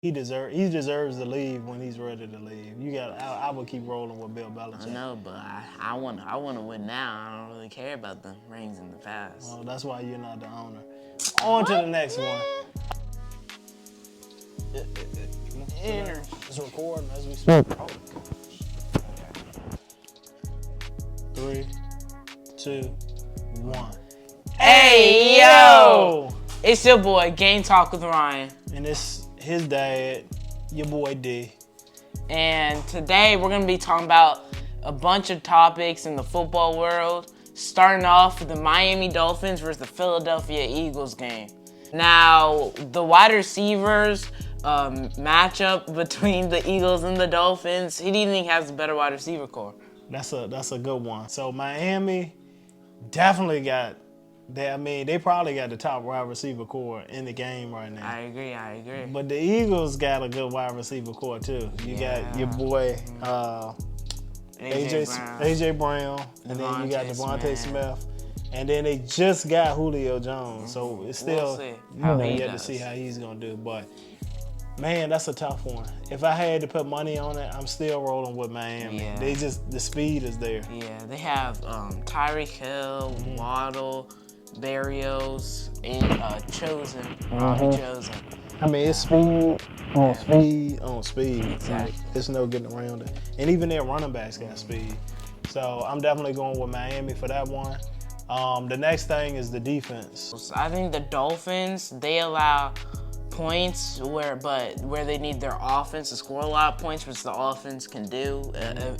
He deserves to leave when he's ready to leave. I would keep rolling with Bill Belichick. I know, but I want to win now. I don't really care about the rings in the past. Well, that's why you're not the owner. On to the next one. It's recording as we speak. Oh, 3, 2, 1. Hey, yo! It's your boy, Game Talk with Ryan. And it's his dad, your boy D. And today we're going to be talking about a bunch of topics in the football world, starting off with the Miami Dolphins versus the Philadelphia Eagles game. Now, the wide receivers matchup between the Eagles and the Dolphins, who do you think has a better wide receiver core? That's a good one. So Miami definitely got they probably got the top wide receiver core in the game right now. I agree. But the Eagles got a good wide receiver core too. You got your boy AJ Brown, and then you got Devontae Smith. And then they just got Julio Jones. So it's still yet to see how he's gonna do. But man, that's a tough one. If I had to put money on it, I'm still rolling with Miami. Yeah. The speed is there. Yeah, they have Tyreek Hill, Waddle, Barrios, and Robbie Chosen. I mean, it's speed on speed. Exactly. There's no getting around it. And even their running backs got speed. So I'm definitely going with Miami for that one. The next thing is the defense. I think the Dolphins, they allow points where they need their offense to score a lot of points, which the offense can do,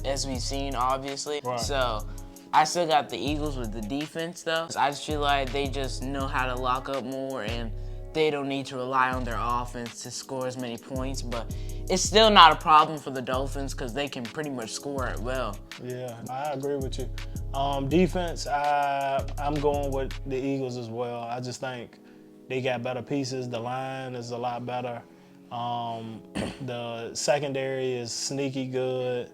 as we've seen, obviously. Right. So I still got the Eagles with the defense, though. I just feel like they just know how to lock up more, and they don't need to rely on their offense to score as many points. But it's still not a problem for the Dolphins because they can pretty much score it well. Yeah, I agree with you. Defense, I'm going with the Eagles as well. I just think they got better pieces. The line is a lot better. The secondary is sneaky good.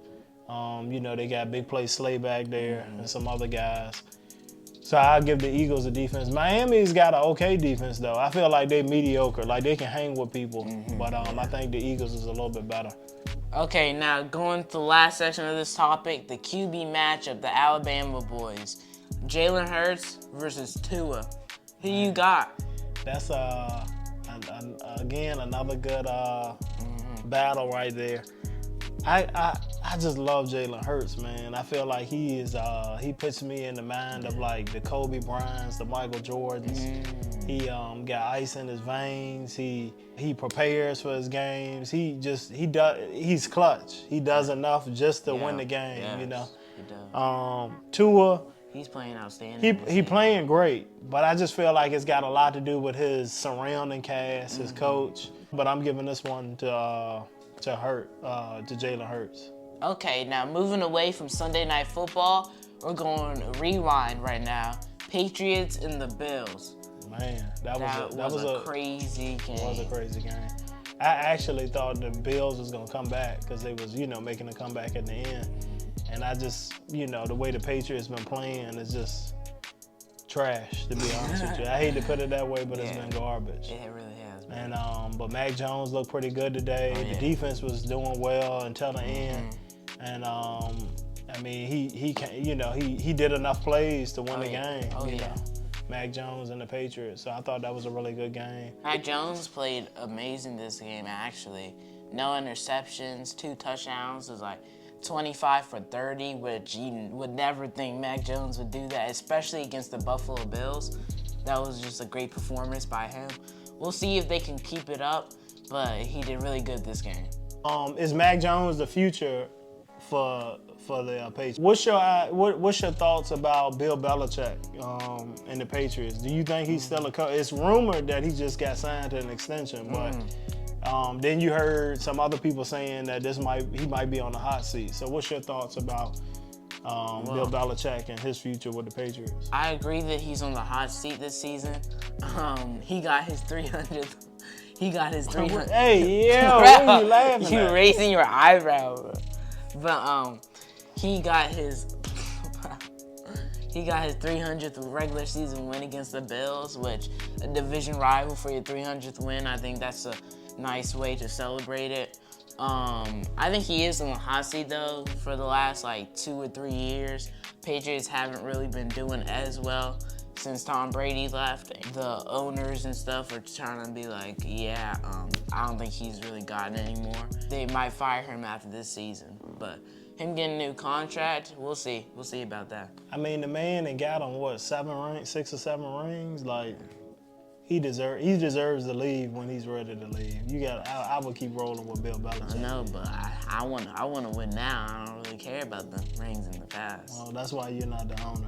They got Big Play Slay back there and some other guys. So I'll give the Eagles a defense. Miami's got an okay defense, though. I feel like they're mediocre. Like, they can hang with people. But I think the Eagles is a little bit better. Okay, now going to the last section of this topic, the QB matchup, the Alabama boys. Jalen Hurts versus Tua. Who you got? That's, again, another good battle right there. I just love Jalen Hurts, man. I feel like he puts me in the mind of like the Kobe Bryants, the Michael Jordans. He got ice in his veins. He prepares for his games. He's clutch. He does enough just to win the game, yes, you know. He does. Tua, he's playing outstanding. He playing great, but I just feel like it's got a lot to do with his surrounding cast, his coach. But I'm giving this one to Jalen Hurts. Okay, now moving away from Sunday Night Football, we're going rewind right now. Patriots and the Bills. Man, that was a crazy game. It was a crazy game. I actually thought the Bills was gonna come back because they was, making a comeback at the end. And I just, the way the Patriots been playing is just trash, to be honest with you. I hate to put it that way, but it's been garbage. Yeah, it really has. And but Mac Jones looked pretty good today. The defense was doing well until the end. And he did enough plays to win the game. You know, Mac Jones and the Patriots. So I thought that was a really good game. Mac Jones played amazing this game, actually. No interceptions, 2 touchdowns. It was like 25 for 30, which you would never think Mac Jones would do that, especially against the Buffalo Bills. That was just a great performance by him. We'll see if they can keep it up, but he did really good this game. Is Mac Jones the future for the Patriots? What's your thoughts about Bill Belichick and the Patriots? Do you think he's still a coach? It's rumored that he just got signed to an extension, but then you heard some other people saying that he might be on the hot seat. So what's your thoughts about Bill Belichick and his future with the Patriots? I agree that he's on the hot seat this season. He got his 300th. Hey, yo, what are you laughing at? You raising your eyebrow, bro. But he got his 300th regular season win against the Bills, which a division rival for your 300th win. I think that's nice way to celebrate it. I think he is in the hot seat though for the last like 2 or 3 years. Patriots haven't really been doing as well since Tom Brady left. The owners and stuff are trying to be like, yeah, I don't think he's really gotten anymore. They might fire him after this season, but him getting a new contract, we'll see. We'll see about that. I mean, the man that got him, what, 6 or 7 rings? Like, he deserves to leave when he's ready to leave. I would keep rolling with Bill Belichick. I know, but I want to win now. I don't really care about the rings in the past. Well, that's why you're not the owner.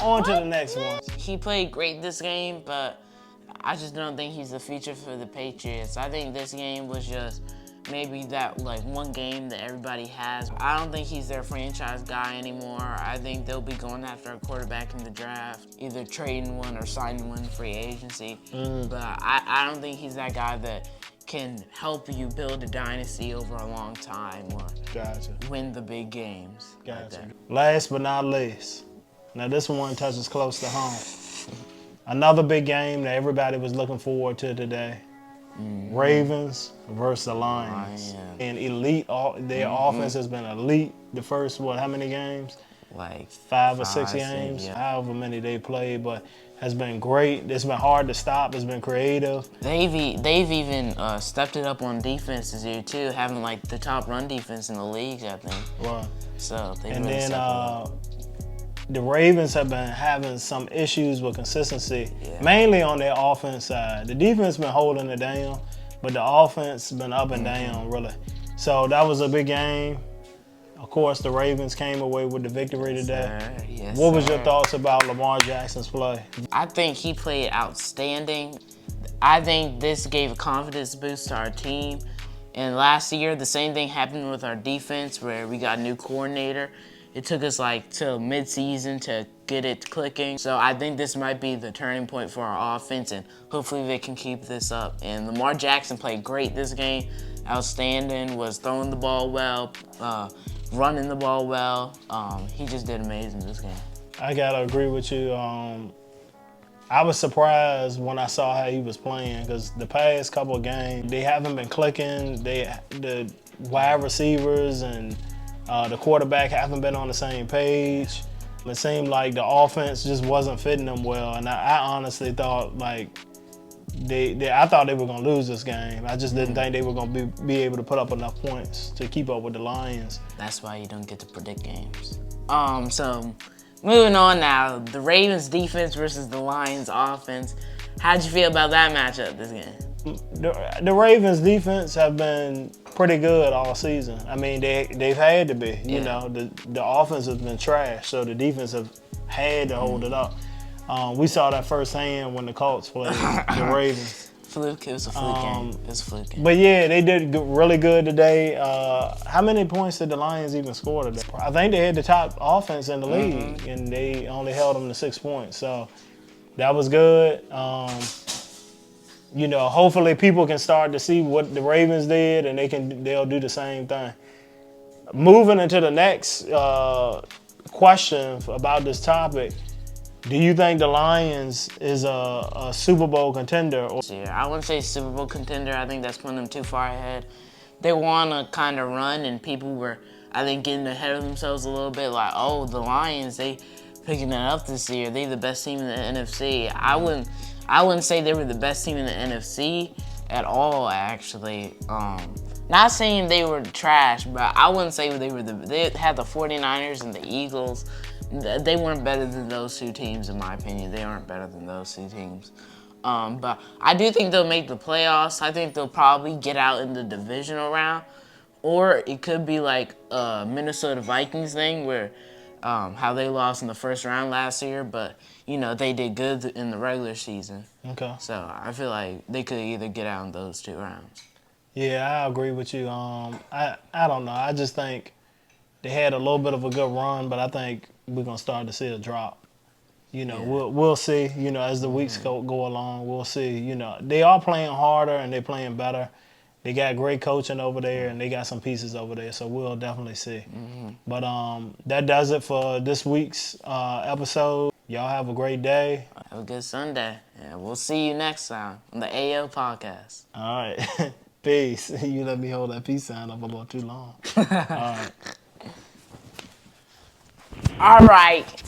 On to the next one. He played great this game, but I just don't think he's the future for the Patriots. I think this game was just maybe that like one game that everybody has. I don't think he's their franchise guy anymore. I think they'll be going after a quarterback in the draft, either trading one or signing one in free agency. But I don't think he's that guy that can help you build a dynasty over a long time or win the big games. Gotcha. Last but not least, now this one touches close to home. Another big game that everybody was looking forward to today. Ravens versus the Lions. And elite, their offense has been elite the first, how many games? Like 5 or 6 games, however many they played, but has been great. It's been hard to stop. It's been creative. They've even stepped it up on defense this year too, having like the top run defense in the league, I think. Right. So they and really then stepped it up. The Ravens have been having some issues with consistency, mainly on their offense side. The defense been holding it down, but the offense been up and down, really. So that was a big game. Of course, the Ravens came away with the victory today. Yes, what was your thoughts about Lamar Jackson's play? I think he played outstanding. I think this gave a confidence boost to our team. And last year, the same thing happened with our defense where we got a new coordinator. It took us like till mid-season to get it clicking. So I think this might be the turning point for our offense, and hopefully they can keep this up. And Lamar Jackson played great this game. Outstanding, was throwing the ball well, running the ball well. He just did amazing this game. I gotta agree with you. I was surprised when I saw how he was playing because the past couple of games, they haven't been clicking. The wide receivers and the quarterback haven't been on the same page. It seemed like the offense just wasn't fitting them well, and I honestly thought like I thought they were gonna lose this game. I just didn't think they were gonna be able to put up enough points to keep up with the Lions. That's why you don't get to predict games. So moving on now, the Ravens defense versus the Lions offense. How'd you feel about that matchup this game? The Ravens defense have been pretty good all season. I mean, they've had to be. You know, the offense has been trash, so the defense have had to hold it up. We saw that firsthand when the Colts played the Ravens. It was a fluke game. It was a fluke game. But yeah, they did really good today. How many points did the Lions even score today? I think they had the top offense in the league, and they only held them to 6 points. So that was good. You know, hopefully people can start to see what the Ravens did, and they'll do the same thing. Moving into the next question about this topic, do you think the Lions is a Super Bowl contender? I wouldn't say Super Bowl contender. I think that's putting them too far ahead. They want to kind of run, and people were, I think, getting ahead of themselves a little bit. Like, oh, the Lions, they picking it up this year. They're the best team in the NFC. I wouldn't say they were the best team in the NFC at all, actually. Not saying they were trash, but I wouldn't say they had the 49ers and the Eagles. They weren't better than those two teams, in my opinion. They aren't better than those two teams. But I do think they'll make the playoffs. I think they'll probably get out in the divisional round. Or it could be like a Minnesota Vikings thing where how they lost in the first round last year, but, you know, they did good in the regular season. Okay. So I feel like they could either get out in those 2 rounds. Yeah, I agree with you. I don't know. I just think they had a little bit of a good run, but I think we're going to start to see a drop. You know, we'll see, you know, as the weeks go along, we'll see. You know, they are playing harder and they're playing better. They got great coaching over there and they got some pieces over there, so we'll definitely see. But that does it for this week's episode. Y'all have a great day. Have a good Sunday. And we'll see you next time on the AO Podcast. All right. Peace. You let me hold that peace sign up a little too long. All right.